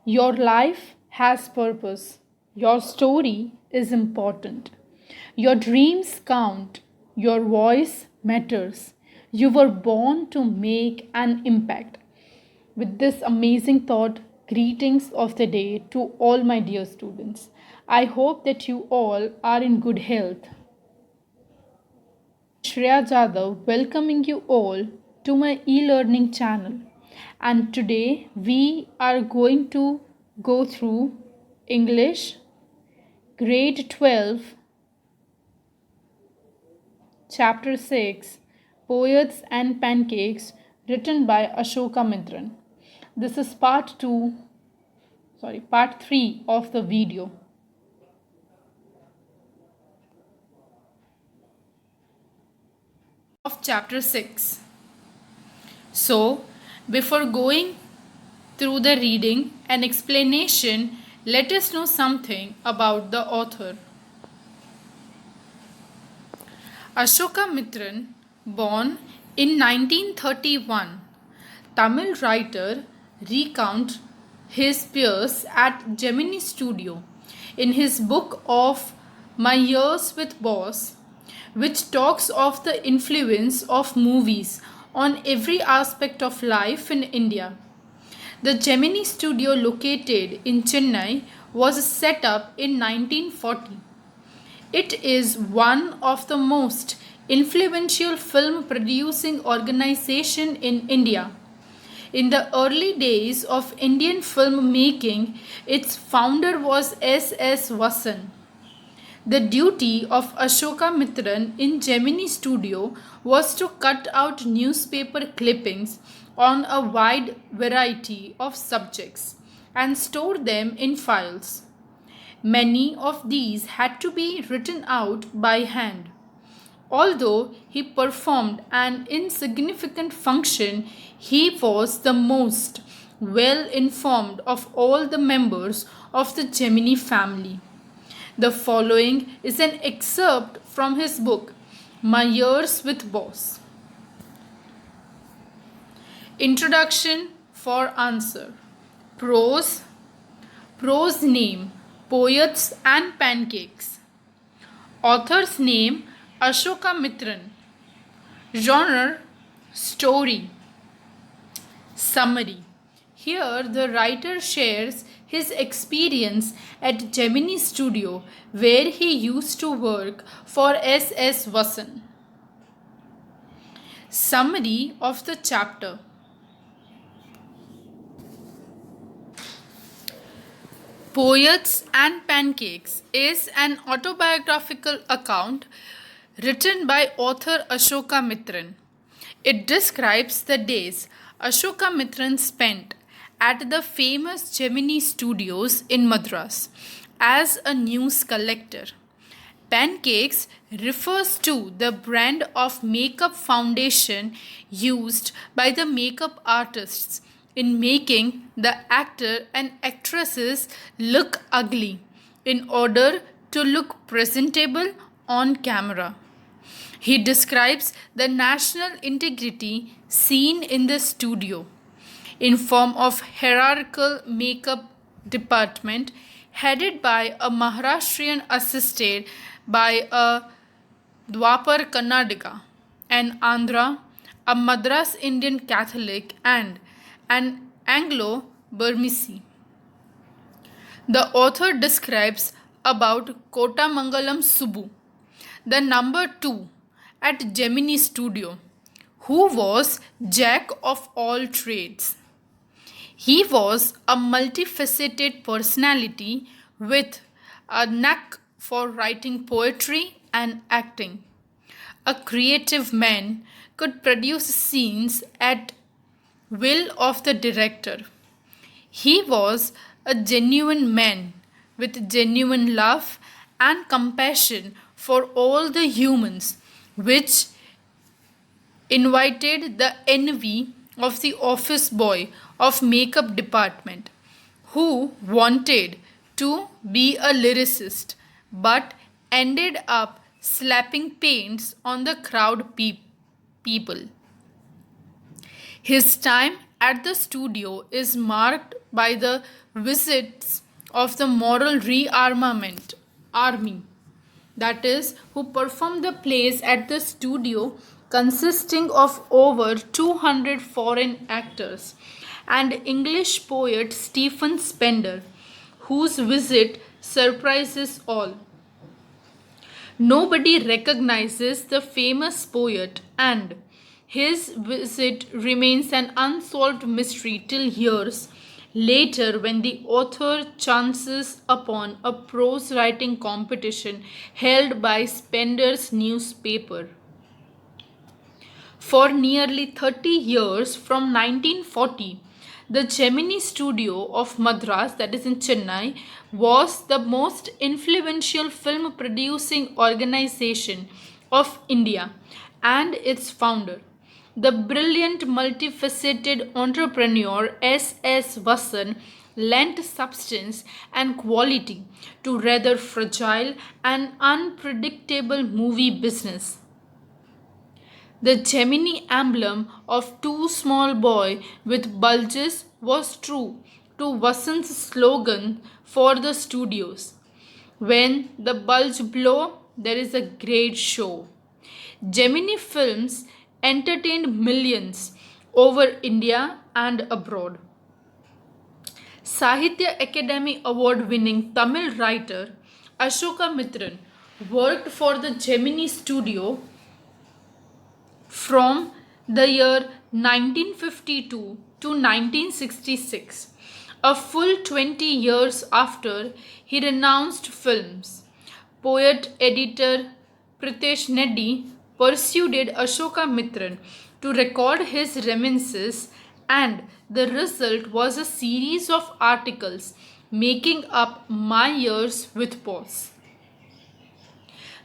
Your life has purpose. Your story is important. Your dreams count. Your voice matters. You were born to make an impact. With this amazing thought, greetings of the day to all my dear students. I hope that you all are in good health. Shreya Jadhav welcoming you all to my e-learning channel. And today we are going to go through English grade 12 chapter 6 Poets and Pancakes written by Ashoka Mitran. This is part 3 of the video. Of chapter 6. So, before going through the reading and explanation, let us know something about the author. Ashoka Mitran, born in 1931, Tamil writer, recounts his peers at Gemini Studio in his book of My Years with Boss, which talks of the influence of movies on every aspect of life in India. The Gemini Studio, located in Chennai, was set up in 1940. It is one of the most influential film producing organization in India. In the early days of Indian film making, its founder was S.S. Vasan. The duty of Ashoka Mitran in Gemini Studio was to cut out newspaper clippings on a wide variety of subjects and store them in files. Many of these had to be written out by hand. Although he performed an insignificant function, he was the most well informed of all the members of the Gemini family. The following is an excerpt from his book, My Years with Boss. Introduction for answer. Prose name, Poets and Pancakes. Author's name, Ashoka Mitran. Genre, story. Summary. Here the writer shares his experience at Gemini Studio, where he used to work for S.S. Vasan. Summary of the chapter. Poets and Pancakes is an autobiographical account written by author Ashoka Mitran. It describes the days Ashoka Mitran spent at the famous Gemini Studios in Madras as a news collector. Pancakes refers to the brand of makeup foundation used by the makeup artists in making the actor and actresses look ugly in order to look presentable on camera. He describes the national integrity seen in the studio in form of hierarchical makeup department headed by a Maharashtrian assisted by a Dwapar Karnataka, an Andhra, a Madras Indian Catholic and an Anglo-Burmese. The author describes about Kotamangalam Subbu, the number 2 at Gemini Studio, who was jack of all trades. He was a multifaceted personality with a knack for writing poetry and acting. A creative man could produce scenes at will of the director. He was a genuine man with genuine love and compassion for all the humans, which invited the envy of the office boy of makeup department who wanted to be a lyricist but ended up slapping paints on the crowd people. His time at the studio is marked by the visits of the moral rearmament army, that is, who perform the plays at the studio, consisting of over 200 foreign actors, and English poet Stephen Spender, whose visit surprises all. Nobody recognizes the famous poet, and his visit remains an unsolved mystery till years later when the author chances upon a prose writing competition held by Spender's newspaper. For nearly 30 years, from 1940, the Gemini Studio of Madras, that is in Chennai, was the most influential film producing organization of India, and its founder, the brilliant multifaceted entrepreneur S.S. Vasan, lent substance and quality to rather fragile and unpredictable movie business. The Gemini emblem of two small boy with bulges was true to Vasant's slogan for the studios. When the bulge blow, there is a great show. Gemini Films entertained millions over India and abroad. Sahitya Academy Award winning Tamil writer Ashoka Mitran worked for the Gemini studio from the year 1952 to 1966, a full 20 years after he renounced films. Poet editor Pritesh Neddy persuaded Ashoka Mitran to record his reminiscences, and the result was a series of articles making up My Years with Boss.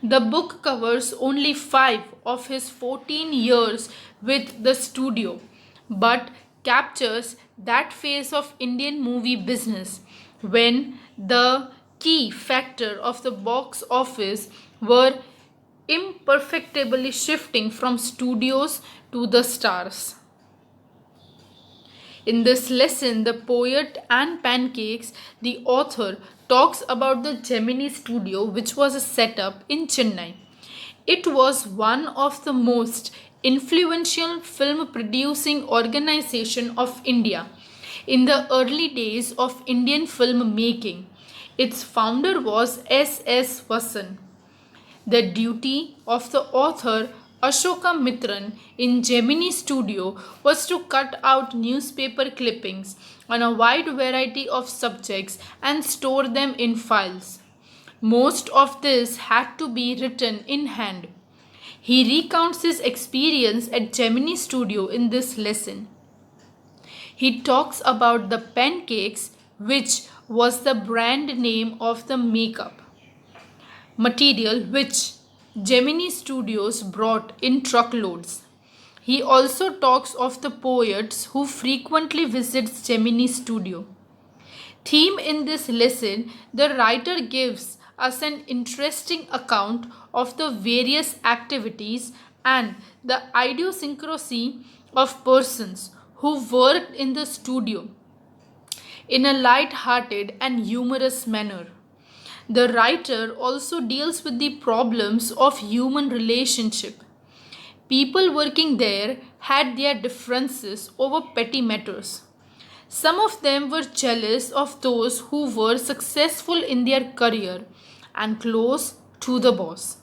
The book covers only 5 of his 14 years with the studio, but captures that phase of Indian movie business when the key factor of the box office were imperfectibly shifting from studios to the stars. In this lesson, The Poet and Pancakes, the author talks about the Gemini studio, which was set up in Chennai. It was one of the most influential film producing organization of India in the early days of Indian film making. Its founder was S.S. Vasan. The duty of the author Ashoka Mitran in Gemini Studio was to cut out newspaper clippings on a wide variety of subjects and store them in files. Most of this had to be written in hand. He recounts his experience at Gemini Studio in this lesson. He talks about the Pancakes, which was the brand name of the makeup material which Gemini Studios brought in truckloads. He also talks of the poets who frequently visits Gemini Studio. Theme in this lesson, the writer gives us an interesting account of the various activities and the idiosyncrasy of persons who worked in the studio in a light-hearted and humorous manner. The writer also deals with the problems of human relationship. People working there had their differences over petty matters. Some of them were jealous of those who were successful in their career and close to the boss.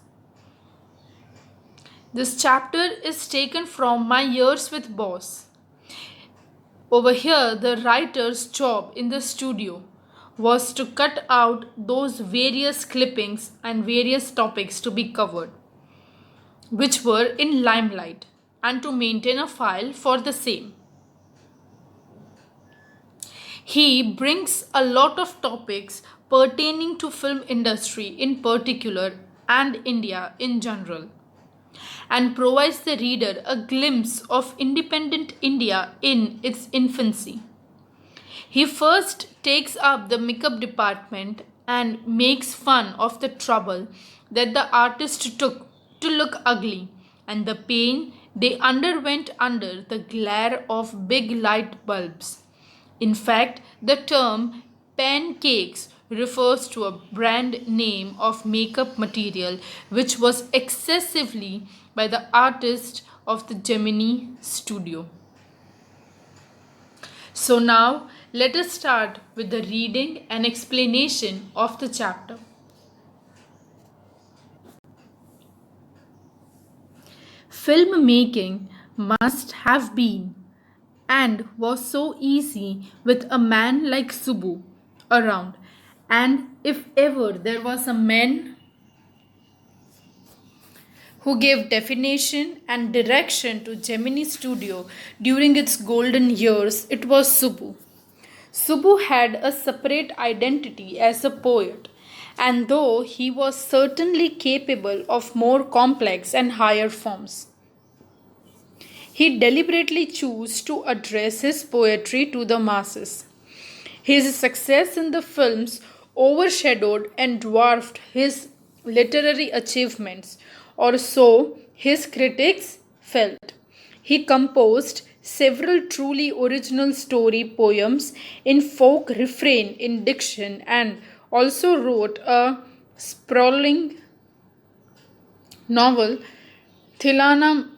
This chapter is taken from My Years with Boss. Over here, the writer's job in the studio was to cut out those various clippings and various topics to be covered, which were in limelight, and to maintain a file for the same. He brings a lot of topics pertaining to film industry in particular and India in general, and provides the reader a glimpse of independent India in its infancy. He first takes up the makeup department and makes fun of the trouble that the artist took to look ugly and the pain They underwent under the glare of big light bulbs. In fact, the term pancakes refers to a brand name of makeup material which was excessively by the artist of the Gemini studio. So now let us start with the reading and explanation of the chapter. Filmmaking must have been and was so easy with a man like Subbu around. And if ever there was a man who gave definition and direction to Gemini Studio during its golden years, it was Subbu. Subbu had a separate identity as a poet, and though he was certainly capable of more complex and higher forms, he deliberately chose to address his poetry to the masses. His success in the films overshadowed and dwarfed his literary achievements, or so his critics felt. He composed several truly original story poems in folk refrain in diction and also wrote a sprawling novel, Thilana.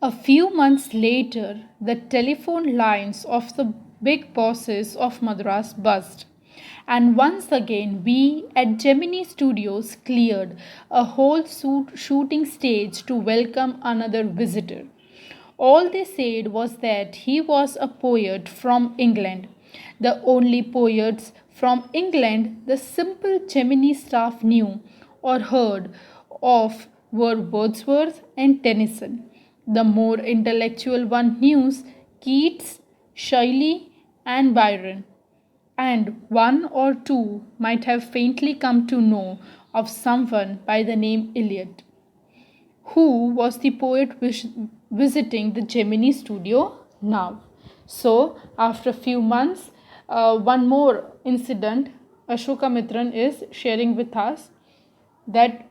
A few months later, the telephone lines of the big bosses of Madras buzzed. And once again, we at Gemini Studios cleared a whole shooting stage to welcome another visitor. All they said was that he was a poet from England. The only poets from England the simple Gemini staff knew or heard of were Wordsworth and Tennyson. The more intellectual one knew Keats, Shelley, and Byron, and one or two might have faintly come to know of someone by the name Eliot, who was the poet visiting the Gemini studio now. So, after a few months, one more incident Ashoka Mitran is sharing with us, that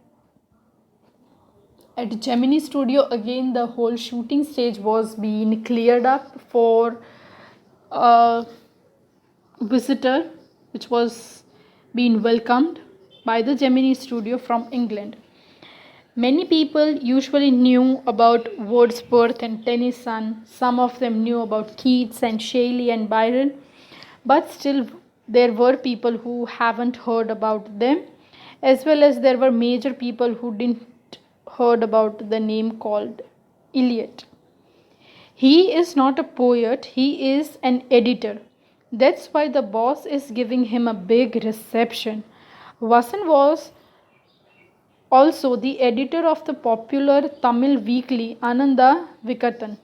at Gemini studio again the whole shooting stage was being cleared up for a visitor which was being welcomed by the Gemini studio from England. Many people usually knew about Wordsworth and Tennyson. Some of them knew about Keats and Shelley and Byron, but still there were people who haven't heard about them, as well as there were major people who didn't heard about the name called Eliot. He is not a poet, he is an editor. That's why the boss is giving him a big reception. Vasan was also the editor of the popular Tamil weekly Ananda Vikatan.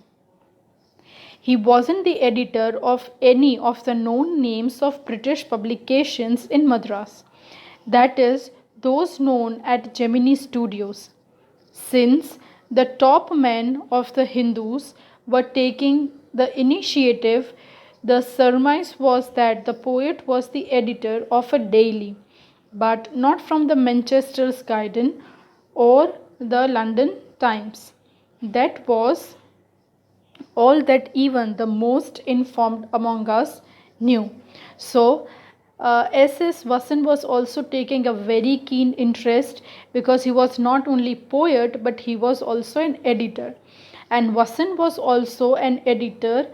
He wasn't the editor of any of the known names of British publications in Madras, that is, those known at Gemini Studios. Since the top men of the Hindus were taking the initiative, the surmise was that the poet was the editor of a daily, but not from the Manchester's Guardian or the London Times. That was all that even the most informed among us knew. So, S.S. Vasan was also taking a very keen interest, because he was not only poet but he was also an editor. And Vasan was also an editor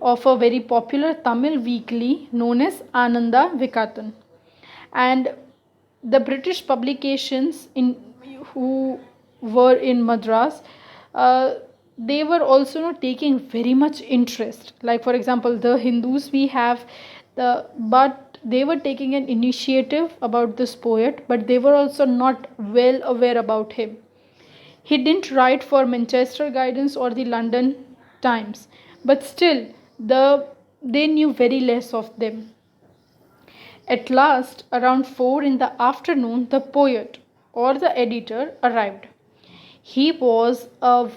of a very popular Tamil weekly known as Ananda Vikatan. And the British publications in who were in Madras, they were also not taking very much interest. Like for example, the Hindus we have but they were taking an initiative about this poet, but they were also not well aware about him. He didn't write for Manchester Guidance or the London Times, but still they knew very less of them. At last, around 4 in the afternoon, the poet or the editor arrived. He was a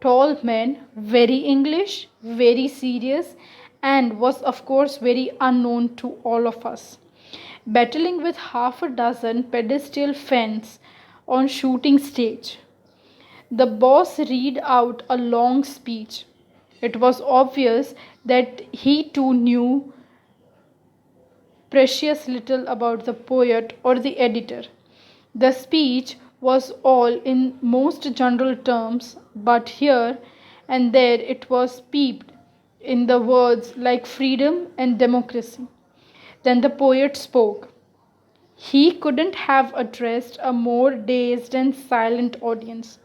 tall man, very English, very serious, and was, of course, very unknown to all of us. Battling with half a dozen pedestal fans on shooting stage. The boss read out a long speech. It was obvious that he too knew precious little about the poet or the editor. The speech was all in most general terms, but here and there it was peeped in the words like freedom and democracy. Then the poet spoke. He couldn't have addressed a more dazed and silent audience.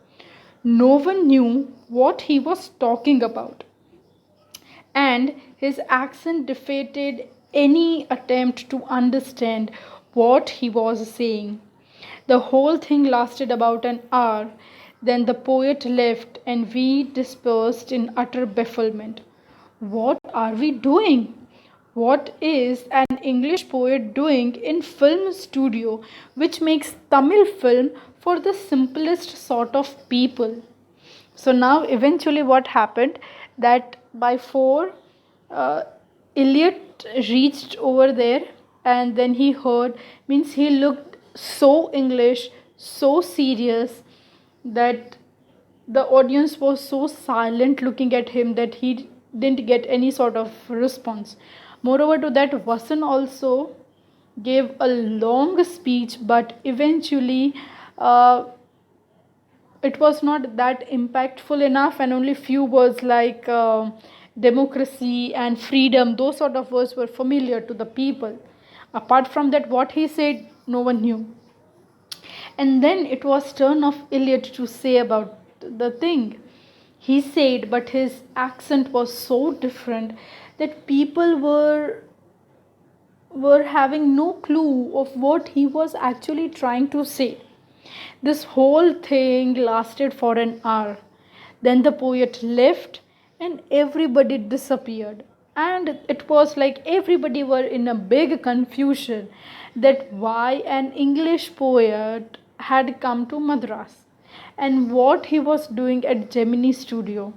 No one knew what he was talking about, and his accent defeated any attempt to understand what he was saying. The whole thing lasted about an hour. Then the poet left, and we dispersed in utter bafflement. What are we doing? What is an English poet doing in film studio which makes Tamil film for the simplest sort of people? So now eventually what happened that by 4 uh, Eliot reached over there, and then he heard, means he looked so English, so serious, that the audience was so silent looking at him that he didn't get any sort of response. Moreover to that, Vasan also gave a long speech, but eventually uh, it was not that impactful enough, and only few words like democracy and freedom, those sort of words were familiar to the people. Apart from that, what he said, no one knew. And then it was turn of Eliot to say about the thing. He said, but his accent was so different that people were having no clue of what he was actually trying to say. This whole thing lasted for an hour. Then the poet left and everybody disappeared. And it was like everybody were in a big confusion that why an English poet had come to Madras and what he was doing at Gemini Studio,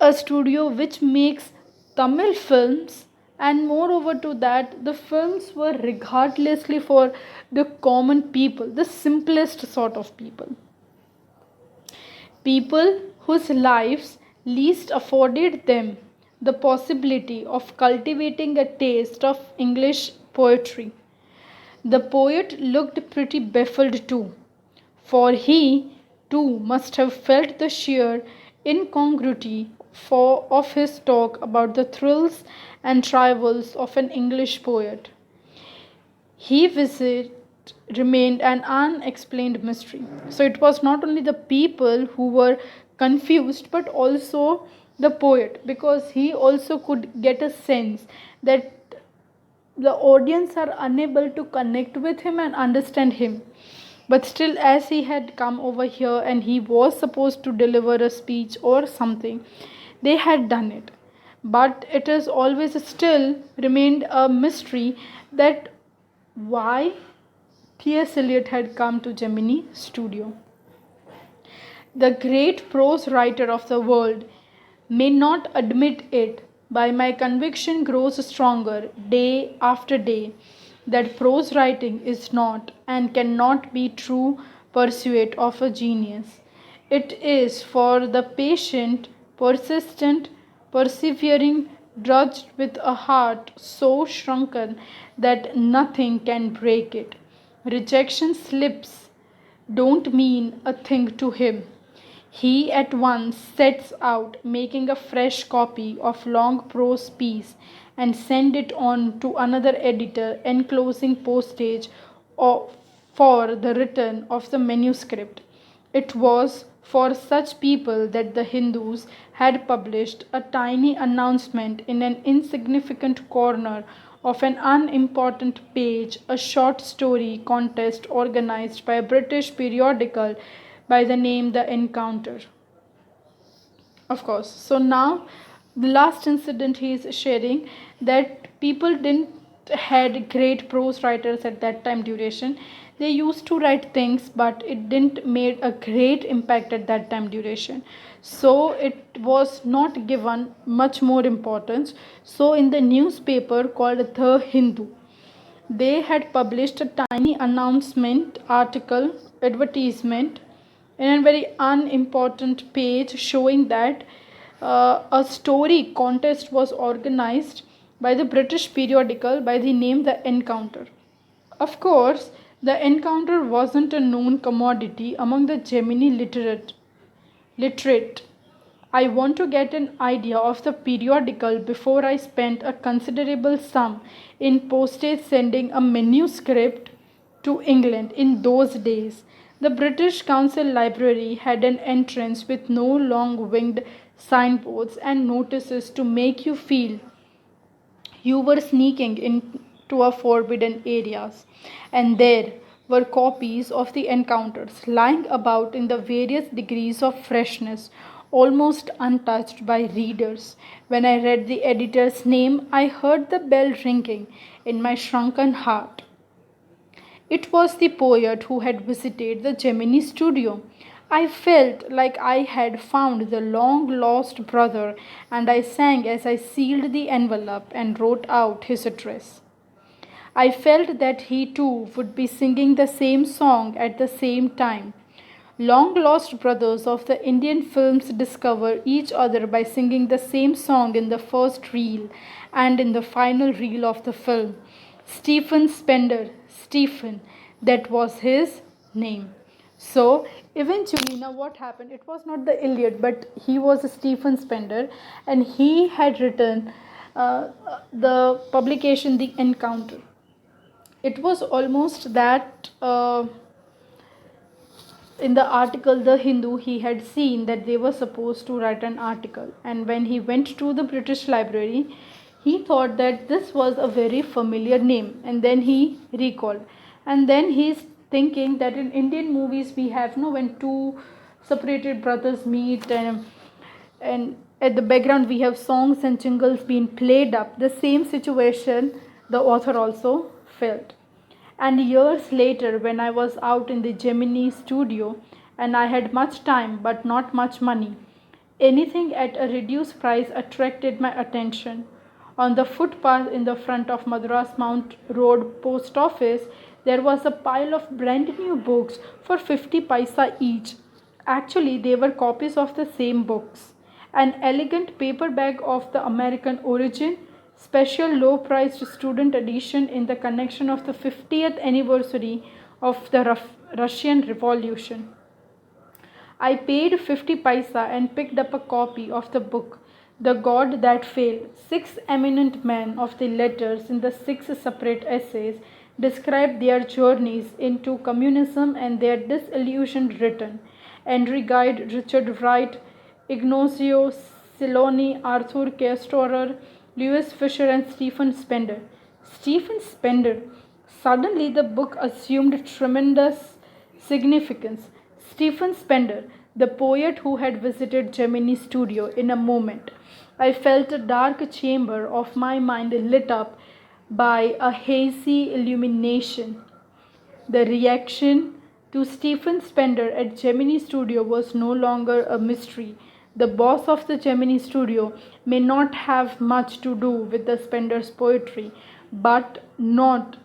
a studio which makes Tamil films, and moreover to that, the films were regardlessly for the common people, the simplest sort of people. People whose lives least afforded them the possibility of cultivating a taste of English poetry. The poet looked pretty baffled too, for he too must have felt the sheer incongruity of his talk about the thrills and travails of an English poet. His visit remained an unexplained mystery. So it was not only the people who were confused, but also the poet, because he also could get a sense that the audience are unable to connect with him and understand him. But still, as he had come over here and he was supposed to deliver a speech or something, they had done it. But it has always still remained a mystery that why T.S. Eliot had come to Gemini Studio. The great prose writer of the world may not admit it, but my conviction grows stronger day after day that prose writing is not and cannot be true pursuit of a genius. It is for the patient, persistent, persevering, drudged with a heart so shrunken that nothing can break it. Rejection slips don't mean a thing to him. He at once sets out making a fresh copy of long prose piece and send it on to another editor enclosing postage for the return of the manuscript. It was for such people that the Hindus had published a tiny announcement in an insignificant corner of an unimportant page, a short story contest organized by a British periodical by the name The Encounter. Of course. So now the last incident he is sharing, that people didn't had great prose writers at that time duration. They used to write things, but it didn't made a great impact at that time duration. So it was not given much more importance. So in the newspaper called The Hindu, they had published a tiny announcement article advertisement in a very unimportant page showing that a story contest was organized by the British periodical by the name The Encounter. Of course, the encounter wasn't a known commodity among the Gemini literate. I want to get an idea of the periodical before I spent a considerable sum in postage sending a manuscript to England in those days. The British Council Library had an entrance with no long winged signboards and notices to make you feel you were sneaking into a forbidden areas, and there were copies of the encounters lying about in the various degrees of freshness, almost untouched by readers. When I read the editor's name, I heard the bell ringing in my shrunken heart. It was the poet who had visited the Gemini studio. I felt like I had found the long lost brother, and I sang as I sealed the envelope and wrote out his address. I felt that he too would be singing the same song at the same time. Long lost brothers of the Indian films discover each other by singing the same song in the first reel and in the final reel of the film. Stephen Spender, Stephen, that was his name. So eventually, now what happened? It was not the Iliad, but he was Stephen Spender, and he had written the publication The Encounter. It was almost that in the article The Hindu, he had seen that they were supposed to write an article, and when he went to the British Library, he thought that this was a very familiar name, and then he recalled, and then he's thinking that in Indian movies we have when two separated brothers meet, and at the background we have songs and jingles being played up. The same situation the author also felt. And years later, when I was out in the Gemini studio and I had much time but not much money, anything at a reduced price attracted my attention. On the footpath in the front of Madras Mount Road post office, there was a pile of brand new books for 50 paisa each. Actually, they were copies of the same books. An elegant paperback of the American origin, special low priced student edition in the connection of the 50th anniversary of the Russian Revolution. I paid 50 paisa and picked up a copy of the book, The God That Failed. 6 eminent men of the letters in the 6 separate essays described their journeys into communism and their disillusioned return. Henry Guide, Richard Wright, Ignacio Siloni, Arthur K. Storer, Lewis Fisher, and Stephen Spender. Stephen Spender. Suddenly the book assumed tremendous significance. Stephen Spender, the poet who had visited Gemini studio. In a moment, I felt a dark chamber of my mind lit up by a hazy illumination. The reaction to Stephen Spender at Gemini Studio was no longer a mystery. The boss of the Gemini Studio may not have much to do with the Spender's poetry, but not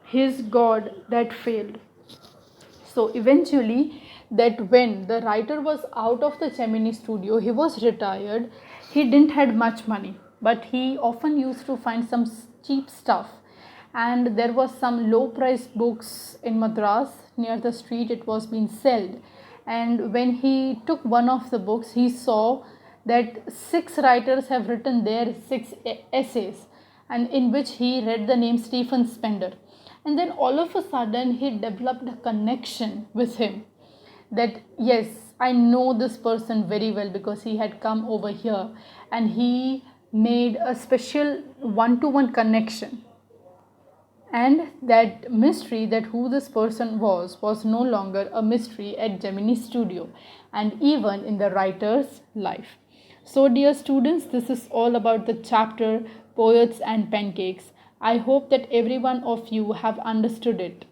his God that failed. So eventually, that when the writer was out of the Gemini Studio, he was retired. He didn't had much money, but he often used to find some cheap stuff, and there was some low priced books in Madras near the street. It was being sold, and when he took one of the books, he saw that 6 writers have written their 6 essays, and in which he read the name Stephen Spender, and then all of a sudden he developed a connection with him, that yes, I know this person very well because he had come over here, and he made a special one-to-one connection, and that mystery, that who this person was no longer a mystery at Gemini Studio and even in the writer's life. So dear students, this is all about the chapter Poets and Pancakes. I hope that every one of you have understood it.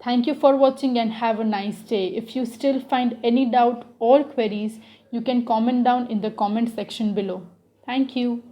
Thank you for watching and have a nice day. If you still find any doubt or queries, you can comment down in the comment section below. Thank you.